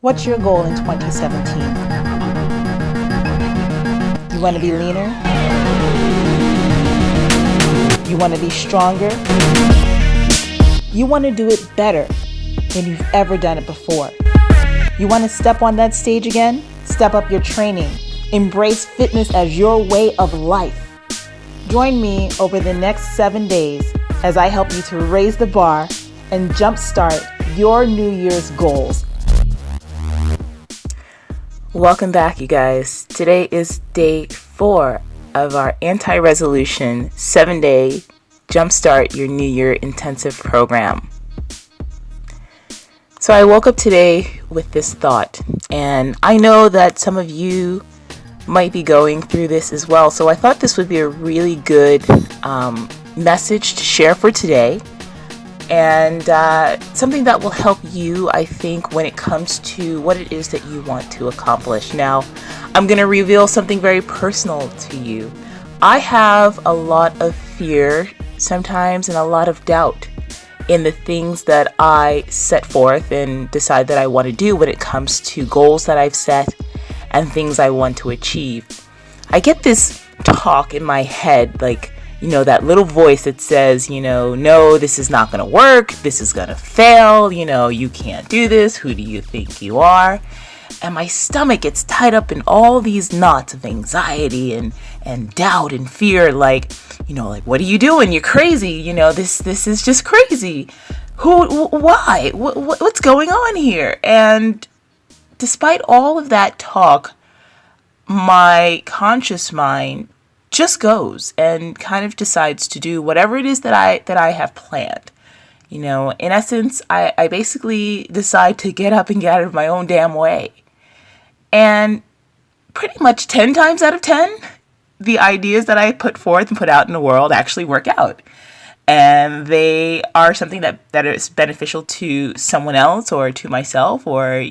What's your goal in 2017? You want to be leaner? You want to be stronger? You want to do it better than you've ever done it before. You want to step on that stage again? Step up your training. Embrace fitness as your way of life. Join me over the next 7 days as I help you to raise the bar and jumpstart your New Year's goals. Welcome back, you guys. Today is day 4 of our AntiResolution 7-day Jumpstart Your New Year intensive program. So I woke up today with this thought, and I know that some of you might be going through this as well. So I thought this would be a really good message to share for today, and something that will help you, I think, when it comes to what it is that you want to accomplish. Now, I'm going to reveal something very personal to you. I have a lot of fear sometimes and a lot of doubt in the things that I set forth and decide that I want to do when it comes to goals that I've set and things I want to achieve. I get this talk in my head, like, that little voice that says, no, this is not going to work. This is going to fail. You can't do this. Who do you think you are? And my stomach gets tied up in all these knots of anxiety and doubt and fear. Like, what are you doing? You're crazy. This is just crazy. Why? What's going on here? And despite all of that talk, my conscious mind just goes and kind of decides to do whatever it is that I have planned. In essence, I basically decide to get up and get out of my own damn way. And pretty much 10 times out of 10, the ideas that I put forth and put out in the world actually work out. And they are something that is beneficial to someone else or to myself, or,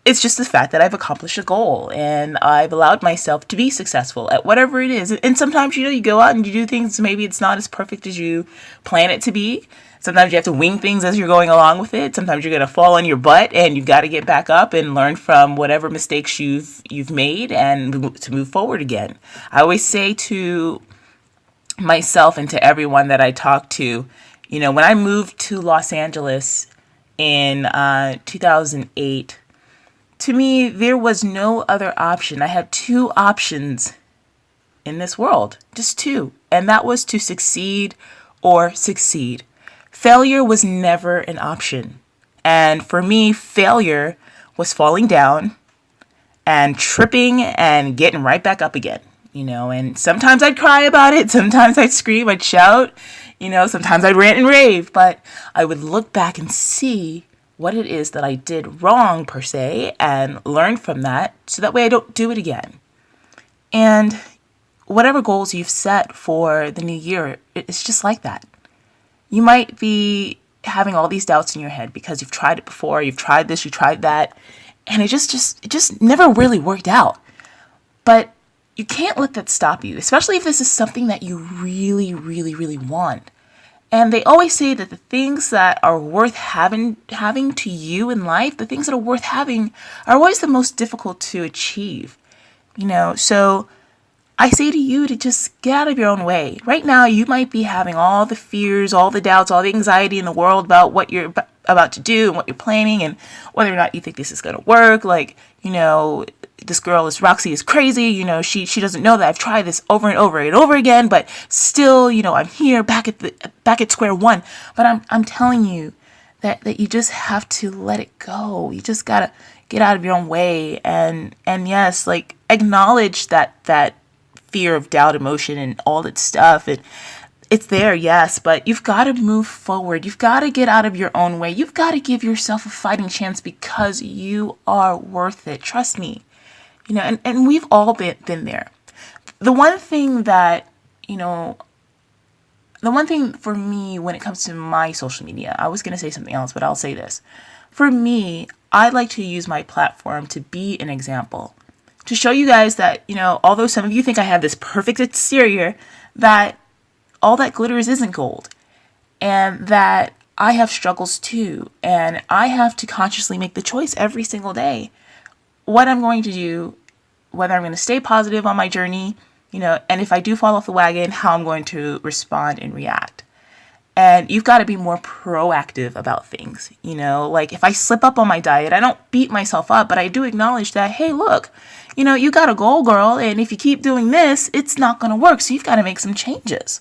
it's just the fact that I've accomplished a goal and I've allowed myself to be successful at whatever it is. And sometimes, you go out and you do things, maybe it's not as perfect as you plan it to be. Sometimes you have to wing things as you're going along with it. Sometimes you're going to fall on your butt and you've got to get back up and learn from whatever mistakes you've made and to move forward again. I always say to myself and to everyone that I talk to, when I moved to Los Angeles in 2008, to me, there was no other option. I had 2 options in this world, just 2, and that was to succeed or succeed. Failure was never an option. And for me, failure was falling down and tripping and getting right back up again, and sometimes I'd cry about it. Sometimes I'd scream, I'd shout, sometimes I'd rant and rave, but I would look back and see what it is that I did wrong, per se, and learn from that so that way I don't do it again. And whatever goals you've set for the new year, it's just like that. You might be having all these doubts in your head because you've tried it before, you've tried this, you tried that, and it just never really worked out. But you can't let that stop you, especially if this is something that you really, really, really want. And they always say that the things that are worth having to you in life, the things that are worth having, are always the most difficult to achieve. So I say to you to just get out of your own way. Right now, you might be having all the fears, all the doubts, all the anxiety in the world about what you're about to do and what you're planning and whether or not you think this is going to work. Like, this girl Roxy is crazy. She doesn't know that I've tried this over and over and over again, but still, I'm here back at square one. But I'm telling you that you just have to let it go. You just gotta get out of your own way and yes, like, acknowledge that fear of doubt, emotion, and all that stuff. It's there, yes, but you've got to move forward. You've got to get out of your own way. You've got to give yourself a fighting chance because you are worth it. Trust me. And we've all been there. The one thing for me when it comes to my social media, I was going to say something else, but I'll say this. For me, I like to use my platform to be an example, to show you guys that, although some of you think I have this perfect exterior, that all that glitters isn't gold, and that I have struggles too, and I have to consciously make the choice every single day what I'm going to do, whether I'm going to stay positive on my journey, and if I do fall off the wagon, how I'm going to respond and react. And you've got to be more proactive about things, like if I slip up on my diet, I don't beat myself up, but I do acknowledge that, hey, look, you got a goal, girl, and if you keep doing this, it's not going to work. So you've got to make some changes.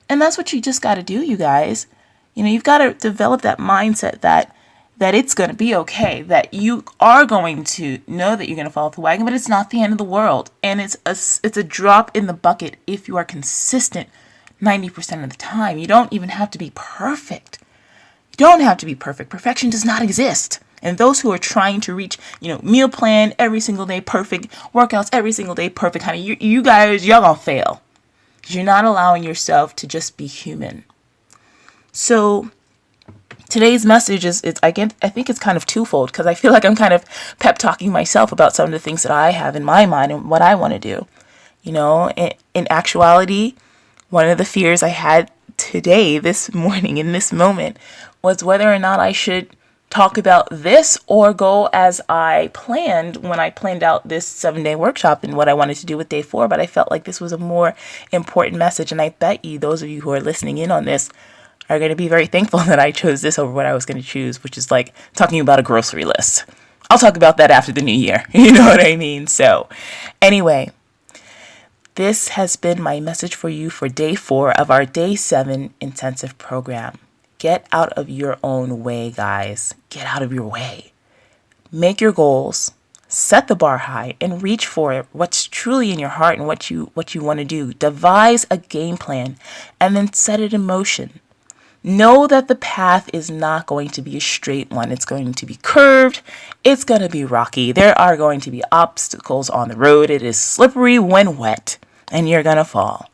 And that's what you just got to do, you guys. You've got to develop that mindset that it's going to be okay, that you are going to know that you're going to fall off the wagon, but it's not the end of the world. And it's a drop in the bucket if you are consistent 90% of the time. You don't even have to be perfect. You don't have to be perfect. Perfection does not exist. And those who are trying to reach, meal plan every single day perfect, workouts every single day perfect, honey, you guys, y'all gonna fail. You're not allowing yourself to just be human. So today's message is I think it's kind of twofold, because I feel like I'm kind of pep talking myself about some of the things that I have in my mind and what I want to do. In actuality, one of the fears I had today, this morning, in this moment, was whether or not I should talk about this or go as I planned when I planned out this 7-day workshop and what I wanted to do with day 4. But I felt like this was a more important message. And I bet you, those of you who are listening in on this, are going to be very thankful that I chose this over what I was going to choose, which is like talking about a grocery list. I'll talk about that after the new year. You know what I mean? So anyway, this has been my message for you for day 4 of our day 7 intensive program. Get out of your own way, guys. Get out of your way. Make your goals, set the bar high, and reach for it, what's truly in your heart and what you want to do. Devise a game plan and then set it in motion. Know that the path is not going to be a straight one. It's going to be curved. It's going to be rocky. There are going to be obstacles on the road. It is slippery when wet, and you're going to fall.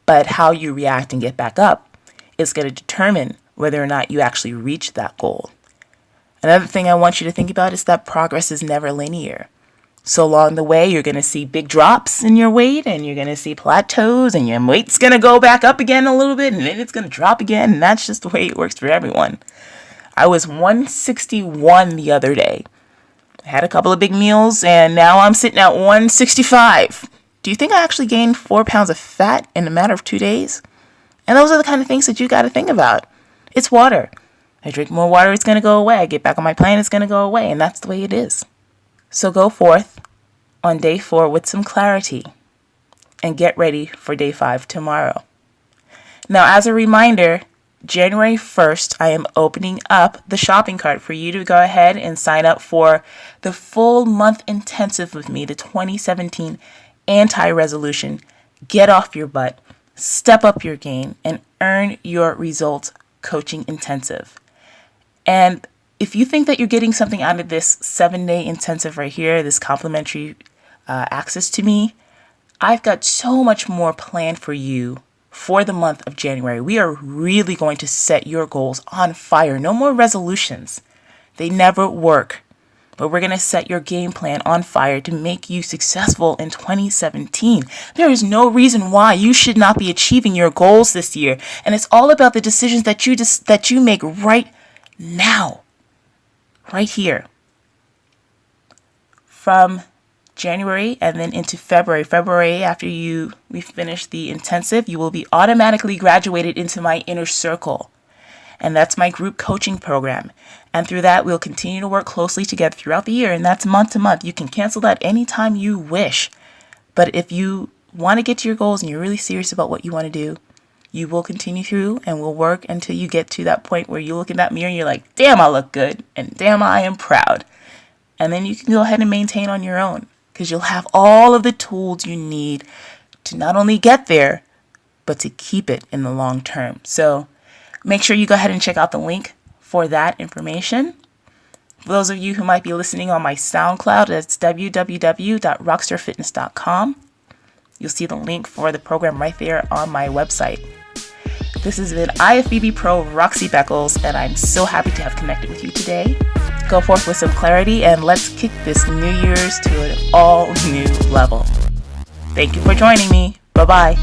But how you react and get back up is going to determine whether or not you actually reach that goal. Another thing I want you to think about is that progress is never linear. So along the way, you're going to see big drops in your weight, and you're going to see plateaus, and your weight's going to go back up again a little bit, and then it's going to drop again, and that's just the way it works for everyone. I was 161 the other day. I had a couple of big meals, and now I'm sitting at 165. Do you think I actually gained 4 pounds of fat in a matter of 2 days? And those are the kind of things that you got to think about. It's water. I drink more water, it's going to go away. I get back on my plan, it's going to go away. And that's the way it is. So go forth on day 4 with some clarity and get ready for day 5 tomorrow. Now, as a reminder, January 1st, I am opening up the shopping cart for you to go ahead and sign up for the full month intensive with me, the 2017 AntiResolution. Get off your butt, step up your game, and earn your results coaching intensive. And if you think that you're getting something out of this 7-day intensive right here, this complimentary access to me, I've got so much more planned for you for the month of January. We are really going to set your goals on fire. No more resolutions. They never work. But we're going to set your game plan on fire to make you successful in 2017. There is no reason why you should not be achieving your goals this year. And it's all about the decisions that you make right now. Right here. From January and then into February. February, after we finish the intensive, you will be automatically graduated into my inner circle. And that's my group coaching program. And through that, we'll continue to work closely together throughout the year. And that's month to month. You can cancel that anytime you wish. But if you want to get to your goals and you're really serious about what you want to do, you will continue through and we'll work until you get to that point where you look in that mirror and you're like, damn, I look good. And damn, I am proud. And then you can go ahead and maintain on your own, because you'll have all of the tools you need to not only get there, but to keep it in the long term. So make sure you go ahead and check out the link for that information. For those of you who might be listening on my SoundCloud, that's www.rockstarfitness.com. You'll see the link for the program right there on my website. This has been IFBB Pro Roxy Beckles, and I'm so happy to have connected with you today. Go forth with some clarity, and let's kick this New Year's to an all new level. Thank you for joining me. Bye-bye.